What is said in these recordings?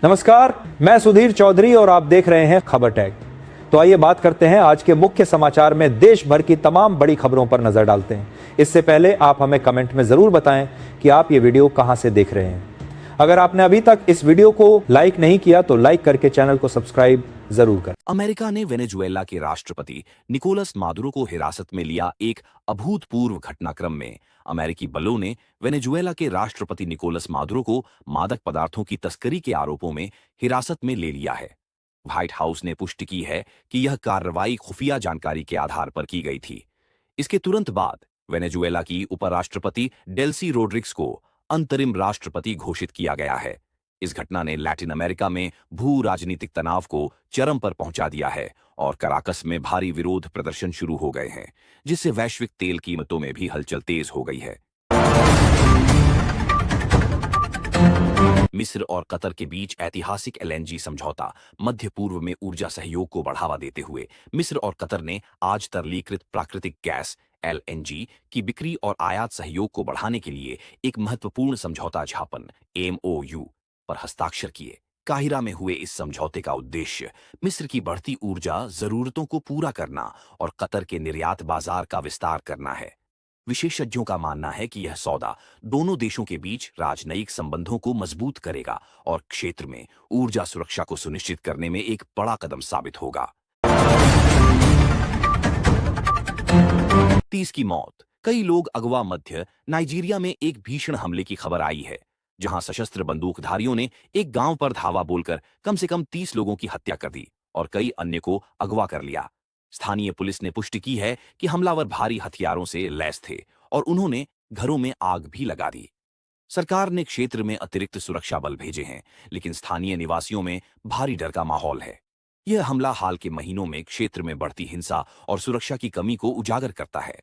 नमस्कार, मैं सुधीर चौधरी और आप देख रहे हैं खबर टैग। तो आइए बात करते हैं आज के मुख्य समाचार में देश भर की तमाम बड़ी खबरों पर नजर डालते हैं। इससे पहले आप हमें कमेंट में जरूर बताएं कि आप ये वीडियो कहां से देख रहे हैं। अगर आपने अभी तक इस वीडियो को लाइक नहीं किया तो लाइक करके चैनल को सब्सक्राइब जरूर करें। अमेरिका ने वेनेजुएला के राष्ट्रपति निकोलस मादुरो को हिरासत में लिया। एक अभूतपूर्व घटनाक्रम में अमेरिकी बलों ने वेनेजुएला के राष्ट्रपति निकोलस मादुरो को मादक पदार्थों की तस्करी के आरोपों में हिरासत में ले लिया है। व्हाइट हाउस ने पुष्टि की है कि यह कार्रवाई खुफिया जानकारी के आधार पर की गई थी। इसके तुरंत बाद वेनेजुएला की उपराष्ट्रपति डेल्सी रोड्रिग्स को अंतरिम राष्ट्रपति घोषित किया गया है। इस घटना ने लैटिन अमेरिका में भू राजनीतिक तनाव को चरम पर पहुंचा दिया है और कराकस में भारी विरोध प्रदर्शन शुरू हो गए हैं, जिससे वैश्विक तेल कीमतों में भी हलचल तेज हो गई है। मिस्र और कतर के बीच ऐतिहासिक एलएनजी समझौता। मध्य पूर्व में ऊर्जा सहयोग को बढ़ावा देते हुए मिस्र और कतर ने आज तरलीकृत प्राकृतिक गैस एलएनजी की बिक्री और आयात सहयोग को बढ़ाने के लिए एक महत्वपूर्ण समझौता ज्ञापन एमओयू पर हस्ताक्षर किए। काहिरा में हुए इस समझौते का उद्देश्य मिस्र की बढ़ती ऊर्जा जरूरतों को पूरा करना और कतर के निर्यात बाजार का विस्तार करना है। विशेषज्ञों का मानना है कि यह सौदा दोनों देशों के बीच राजनयिक संबंधों को मजबूत करेगा और क्षेत्र में ऊर्जा सुरक्षा को सुनिश्चित करने में एक बड़ा कदम साबित होगा। 30 की मौत। कई लोग अगवा। मध्य नाइजीरिया में एक भीषण हमले की खबर आई है, जहां सशस्त्र बंदूकधारियों ने एक गांव पर धावा बोलकर कम से कम 30 लोगों की हत्या कर दी और कई अन्य को अगवा कर लिया। स्थानीय पुलिस ने पुष्टि की है कि हमलावर भारी हथियारों से लैस थे और उन्होंने घरों में आग भी लगा दी। सरकार ने क्षेत्र में अतिरिक्त सुरक्षा बल भेजे हैं, लेकिन स्थानीय निवासियों में भारी डर का माहौल है। यह हमला हाल के महीनों में क्षेत्र में बढ़ती हिंसा और सुरक्षा की कमी को उजागर करता है।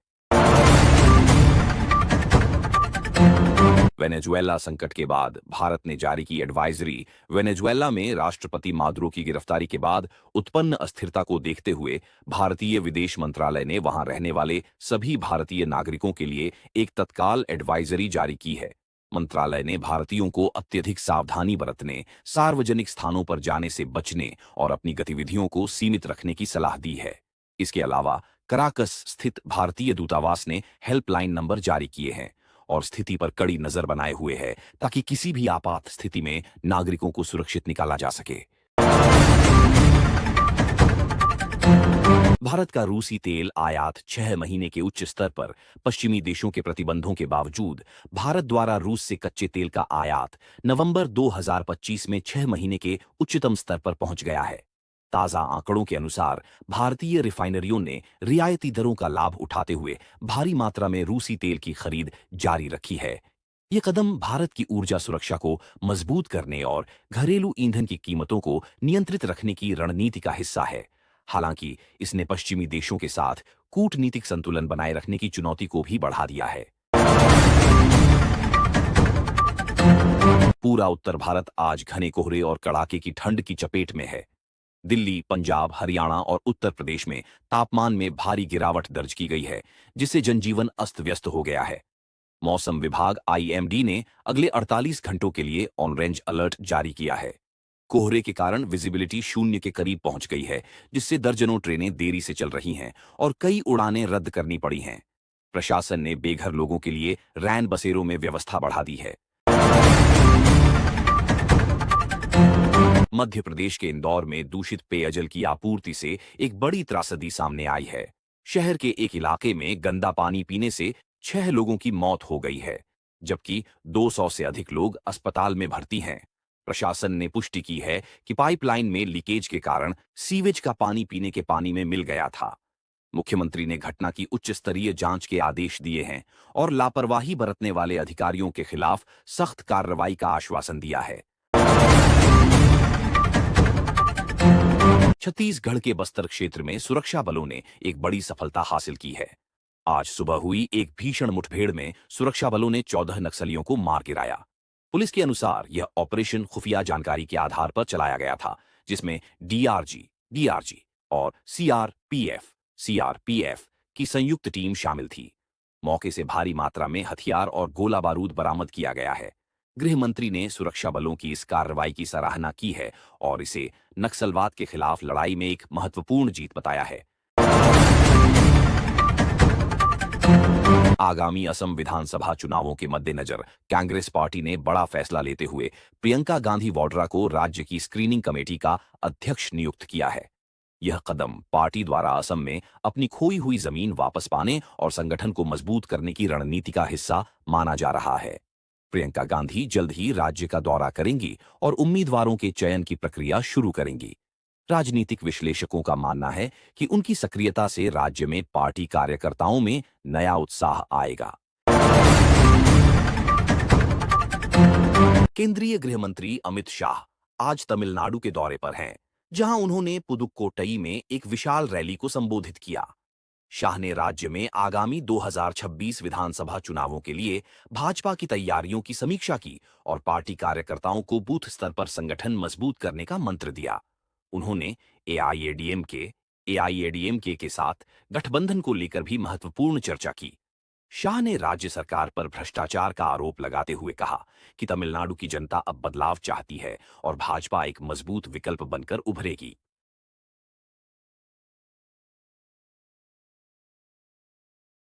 वेनेजुएला संकट के बाद भारत ने जारी की एडवाइजरी। वेनेजुएला में राष्ट्रपति मादुरो की गिरफ्तारी के बाद उत्पन्न अस्थिरता को देखते हुए भारतीय विदेश मंत्रालय ने वहां रहने वाले सभी भारतीय नागरिकों के लिए एक तत्काल एडवाइजरी जारी की है। मंत्रालय ने भारतीयों को अत्यधिक सावधानी बरतने, सार्वजनिक स्थानों पर जाने से बचने और अपनी गतिविधियों को सीमित रखने की सलाह दी है। इसके अलावा कराकस स्थित भारतीय दूतावास ने हेल्पलाइन नंबर जारी किए हैं और स्थिति पर कड़ी नजर बनाए हुए है, ताकि किसी भी आपात स्थिति में नागरिकों को सुरक्षित निकाला जा सके। भारत का रूसी तेल आयात 6 महीने के उच्च स्तर पर। पश्चिमी देशों के प्रतिबंधों के बावजूद भारत द्वारा रूस से कच्चे तेल का आयात नवंबर 2025 में 6 महीने के उच्चतम स्तर पर पहुंच गया है। ताजा आंकड़ों के अनुसार भारतीय रिफाइनरियों ने रियायती दरों का लाभ उठाते हुए भारी मात्रा में रूसी तेल की खरीद जारी रखी है। ये कदम भारत की ऊर्जा सुरक्षा को मजबूत करने और घरेलू ईंधन की कीमतों को नियंत्रित रखने की रणनीति का हिस्सा है। हालांकि इसने पश्चिमी देशों के साथ कूटनीतिक संतुलन बनाए रखने की चुनौती को भी बढ़ा दिया है। पूरा उत्तर भारत आज घने कोहरे और कड़ाके की ठंड की चपेट में है। दिल्ली, पंजाब, हरियाणा और उत्तर प्रदेश में तापमान में भारी गिरावट दर्ज की गई है, जिससे जनजीवन अस्त व्यस्त हो गया है। मौसम विभाग आईएमडी ने अगले 48 घंटों के लिए ऑरेंज अलर्ट जारी किया है। कोहरे के कारण विजिबिलिटी शून्य के करीब पहुंच गई है, जिससे दर्जनों ट्रेनें देरी से चल रही हैं और कई उड़ानें रद्द करनी पड़ी हैं। प्रशासन ने बेघर लोगों के लिए रैन बसेरों में व्यवस्था बढ़ा दी है। मध्य प्रदेश के इंदौर में दूषित पेयजल की आपूर्ति से एक बड़ी त्रासदी सामने आई है। शहर के एक इलाके में गंदा पानी पीने से 6 लोगों की मौत हो गई है, जबकि 200 से अधिक लोग अस्पताल में भर्ती हैं। प्रशासन ने पुष्टि की है कि पाइपलाइन में लीकेज के कारण सीवेज का पानी पीने के पानी में मिल गया था। मुख्यमंत्री ने घटना की उच्च स्तरीय जांच के आदेश दिए हैं और लापरवाही बरतने वाले अधिकारियों के खिलाफ सख्त कार्रवाई का आश्वासन दिया है। छत्तीसगढ़ के बस्तर क्षेत्र में सुरक्षा बलों ने एक बड़ी सफलता हासिल की है। आज सुबह हुई एक भीषण मुठभेड़ में सुरक्षा बलों ने 14 नक्सलियों को मार गिराया। पुलिस के अनुसार यह ऑपरेशन खुफिया जानकारी के आधार पर चलाया गया था, जिसमें डीआरजी और सीआरपीएफ की संयुक्त टीम शामिल थी। मौके से भारी मात्रा में हथियार और गोला बारूद बरामद किया गया है। गृह मंत्री ने सुरक्षा बलों की इस कार्रवाई की सराहना की है और इसे नक्सलवाद के खिलाफ लड़ाई में एक महत्वपूर्ण जीत बताया है। आगामी असम विधानसभा चुनावों के मद्देनजर कांग्रेस पार्टी ने बड़ा फैसला लेते हुए प्रियंका गांधी वाड्रा को राज्य की स्क्रीनिंग कमेटी का अध्यक्ष नियुक्त किया है। यह कदम पार्टी द्वारा असम में अपनी खोई हुई जमीन वापस पाने और संगठन को मजबूत करने की रणनीति का हिस्सा माना जा रहा है। प्रियंका गांधी जल्द ही राज्य का दौरा करेंगी और उम्मीदवारों के चयन की प्रक्रिया शुरू करेंगी। राजनीतिक विश्लेषकों का मानना है कि उनकी सक्रियता से राज्य में पार्टी कार्यकर्ताओं में नया उत्साह आएगा। केंद्रीय गृह मंत्री अमित शाह आज तमिलनाडु के दौरे पर हैं, जहां उन्होंने पुदुक्कोट्टई में एक विशाल रैली को संबोधित किया। शाह ने राज्य में आगामी 2026 विधानसभा चुनावों के लिए भाजपा की तैयारियों की समीक्षा की और पार्टी कार्यकर्ताओं को बूथ स्तर पर संगठन मजबूत करने का मंत्र दिया। उन्होंने एआईएडीएमके के साथ गठबंधन को लेकर भी महत्वपूर्ण चर्चा की। शाह ने राज्य सरकार पर भ्रष्टाचार का आरोप लगाते हुए कहा कि तमिलनाडु की जनता अब बदलाव चाहती है और भाजपा एक मजबूत विकल्प बनकर उभरेगी।